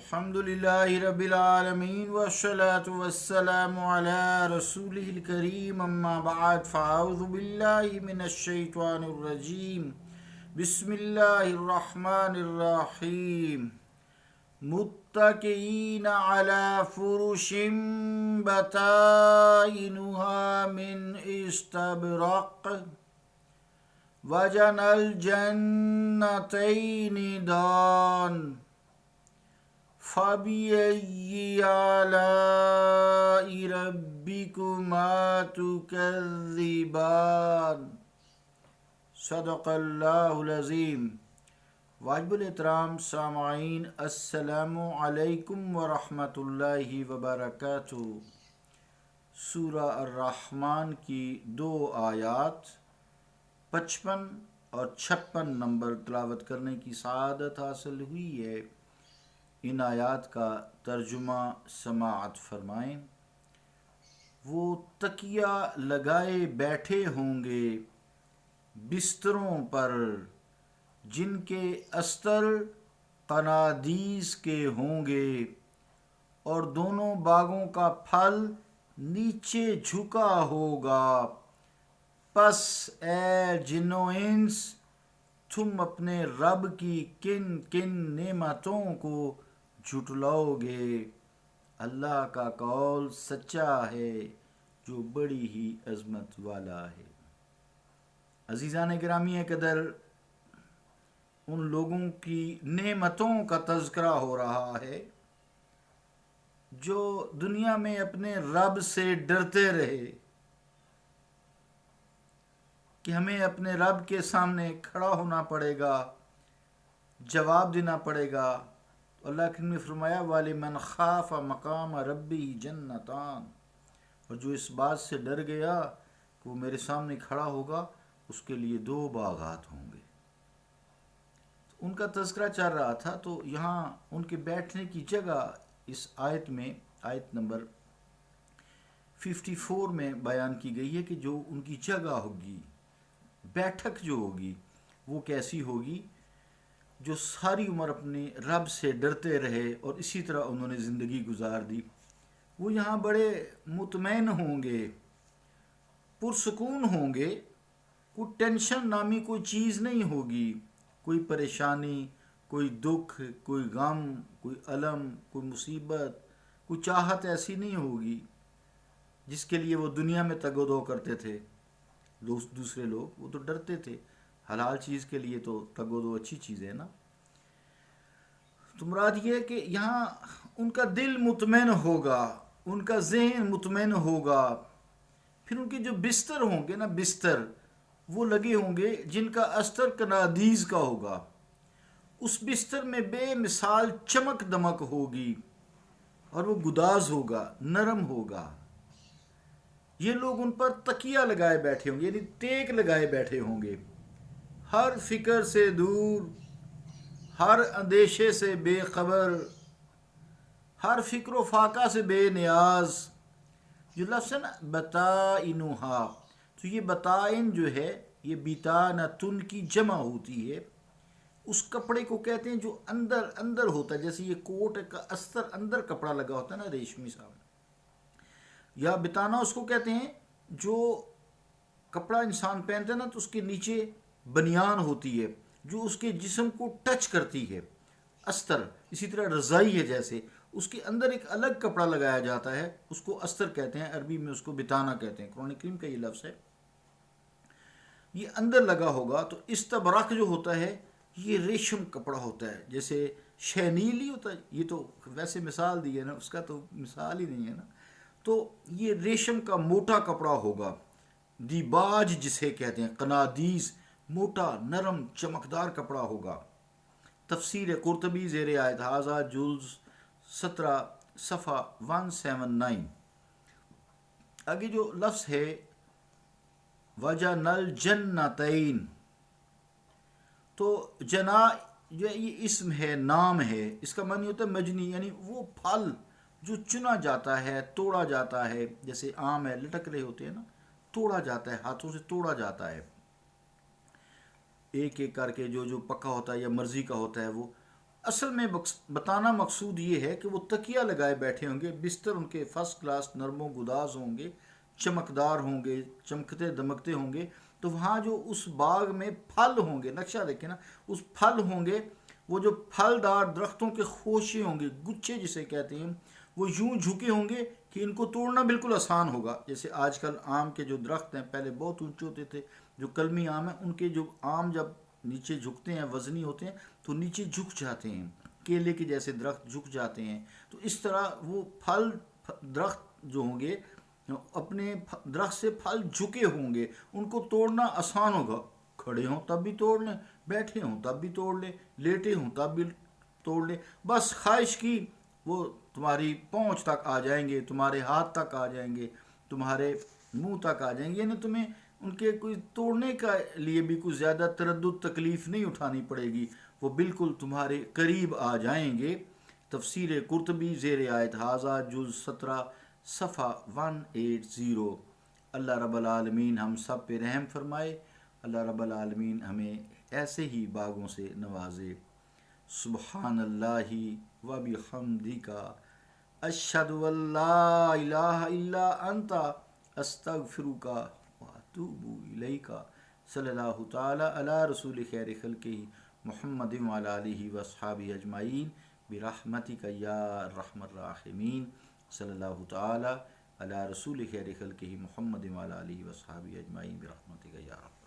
الحمدللہ رب العالمین والصلاة والسلام علی رسولہ الکریم اما بعد فاعوذ باللہ من الشیطان الرجیم بسم اللہ الرحمن الرحیم متکئین علی فرش بطائنها من استبرق وجنى الجنتين دان فبأي آلاء ربكما تكذبان صدق اللہ العظیم۔ واجب الاحترام سامعین، السلام علیکم ورحمۃ اللہ وبرکاتہ۔ سورہ الرحمن کی 2 آیات 55 اور 56 نمبر تلاوت کرنے کی سعادت حاصل ہوئی ہے۔ ان آیات کا ترجمہ سماعت فرمائیں۔ وہ تکیہ لگائے بیٹھے ہوں گے بستروں پر جن کے استر قنادیس کے ہوں گے، اور دونوں باغوں کا پھل نیچے جھکا ہوگا۔ پس اے جن و انس، تم اپنے رب کی کن کن نعمتوں کو جھٹلاؤ گے؟ اللہ کا قول سچا ہے جو بڑی ہی عظمت والا ہے۔ عزیزان گرامی قدر، ان لوگوں کی نعمتوں کا تذکرہ ہو رہا ہے جو دنیا میں اپنے رب سے ڈرتے رہے کہ ہمیں اپنے رب کے سامنے کھڑا ہونا پڑے گا، جواب دینا پڑے گا۔ اللہ نے فرمایا وَلِمَنْ خَافَ مَقَامَ رَبِّهِ جَنَّتَانِ، اور جو اس بات سے ڈر گیا کہ وہ میرے سامنے کھڑا ہوگا، اس کے لیے 2 باغات ہوں گے۔ ان کا تذکرہ چل رہا تھا، تو یہاں ان کے بیٹھنے کی جگہ اس آیت میں، آیت نمبر 54 میں بیان کی گئی ہے کہ جو ان کی جگہ ہوگی، بیٹھک جو ہوگی، وہ کیسی ہوگی؟ جو ساری عمر اپنے رب سے ڈرتے رہے اور اسی طرح انہوں نے زندگی گزار دی، وہ یہاں بڑے مطمئن ہوں گے، پرسکون ہوں گے۔ کوئی ٹینشن نامی کوئی چیز نہیں ہوگی، کوئی پریشانی، کوئی دکھ، کوئی غم، کوئی الم، کوئی مصیبت، کوئی چاہت ایسی نہیں ہوگی جس کے لیے وہ دنیا میں تگ و دو کرتے تھے۔ دوسرے لوگ وہ تو ڈرتے تھے، حلال چیز کے لیے تو تگ و دو اچھی چیز ہے نا۔ تو مراد یہ ہے کہ یہاں ان کا دل مطمئن ہوگا، ان کا ذہن مطمئن ہوگا۔ پھر ان کے جو بستر ہوں گے نا، بستر وہ لگے ہوں گے جن کا استر قنادیس کا ہوگا۔ اس بستر میں بے مثال چمک دمک ہوگی اور وہ گداز ہوگا، نرم ہوگا۔ یہ لوگ ان پر تکیہ لگائے بیٹھے ہوں گے، یعنی ٹیک لگائے بیٹھے ہوں گے، ہر فکر سے دور، ہر اندیشے سے بے خبر، ہر فکر و فاقہ سے بے نیاز۔ جو لفظ ہے نا بطائنہا، تو یہ بطائن جو ہے یہ بیتانتن کی جمع ہوتی ہے۔ اس کپڑے کو کہتے ہیں جو اندر اندر ہوتا ہے، جیسے یہ کوٹ کا استر اندر کپڑا لگا ہوتا ہے نا، ریشمی سا، یا بتانا اس کو کہتے ہیں جو کپڑا انسان پہنتا ہے نا تو اس کے نیچے بنیان ہوتی ہے جو اس کے جسم کو ٹچ کرتی ہے، استر۔ اسی طرح رضائی ہے، جیسے اس کے اندر ایک الگ کپڑا لگایا جاتا ہے، اس کو استر کہتے ہیں، عربی میں اس کو بتانا کہتے ہیں، قرآن کریم کا یہ لفظ ہے۔ یہ اندر لگا ہوگا۔ تو استبرق جو ہوتا ہے یہ ریشم کپڑا ہوتا ہے، جیسے شینیل ہی ہوتا ہے، یہ تو ویسے مثال دی ہے نا، اس کا تو مثال ہی نہیں ہے نا۔ تو یہ ریشم کا موٹا کپڑا ہوگا، دیباج جسے کہتے ہیں، قنادیس، موٹا نرم چمکدار کپڑا ہوگا۔ تفسیر قرطبی زیر آیت ھذا جز 17 صفحہ 179۔ آگے جو لفظ ہے وجنى الجنتین، تو جنا جو یہ اسم ہے، نام ہے، اس کا معنی ہوتا ہے مجنی، یعنی وہ پھل جو چنا جاتا ہے، توڑا جاتا ہے، جیسے آم ہے، لٹک رہے ہوتے ہیں نا، توڑا جاتا ہے، ہاتھوں سے توڑا جاتا ہے ایک ایک کر کے، جو پکا ہوتا ہے یا مرضی کا ہوتا ہے وہ اصل میں بتانا مقصود یہ ہے کہ وہ تکیہ لگائے بیٹھے ہوں گے، بستر ان کے فرسٹ کلاس نرم و گداز ہوں گے، چمکدار ہوں گے، چمکتے دمکتے ہوں گے، تو وہاں جو اس باغ میں پھل ہوں گے، نقشہ دیکھیں نا، اس پھل ہوں گے، وہ جو پھلدار درختوں کے خوشے ہوں گے، گچھے جسے کہتے ہیں، وہ یوں جھکے ہوں گے کہ ان کو توڑنا بالکل آسان ہوگا۔ جیسے آج کل آم کے جو درخت ہیں پہلے بہت اونچے ہوتے تھے، جو کلمی آم ہیں ان کے جو آم جب نیچے جھکتے ہیں، وزنی ہوتے ہیں تو نیچے جھک جاتے ہیں، کیلے کے جیسے درخت جھک جاتے ہیں۔ تو اس طرح وہ درخت جو ہوں گے اپنے درخت سے پھل جھکے ہوں گے، ان کو توڑنا آسان ہوگا، کھڑے ہوں تب بھی توڑ لیں، بیٹھے ہوں تب بھی توڑ لیں، لیٹے ہوں تب بھی توڑ لیں، بس خواہش کی وہ تمہاری پہنچ تک آ جائیں گے، تمہارے ہاتھ تک آ جائیں گے، تمہارے منہ تک آ جائیں گے، یعنی تمہیں ان کے کوئی توڑنے کا لیے بھی کوئی زیادہ تردد تکلیف نہیں اٹھانی پڑے گی، وہ بالکل تمہارے قریب آ جائیں گے۔ تفسیر قرطبی زیر آیت ھذا جز 17 صفحہ 180۔ اللہ رب العالمین ہم سب پہ رحم فرمائے، اللہ رب العالمین ہمیں ایسے ہی باغوں سے نوازے۔ سبحان اللہ و بحمدک، اشہد ان لا الہ الا انت، استغفرک و اتوب الیک۔ صلی اللہ تعالی علی رسول خیر خلقہ محمد وعلی آلہ واصحابہ اجمعین برحمتک یا ارحم الراحمین۔ صلی اللہ تعالی علی رسول خیر خلقہ محمد وعلی آلہ واصحابہ اجمعین برحمتک یا ارحم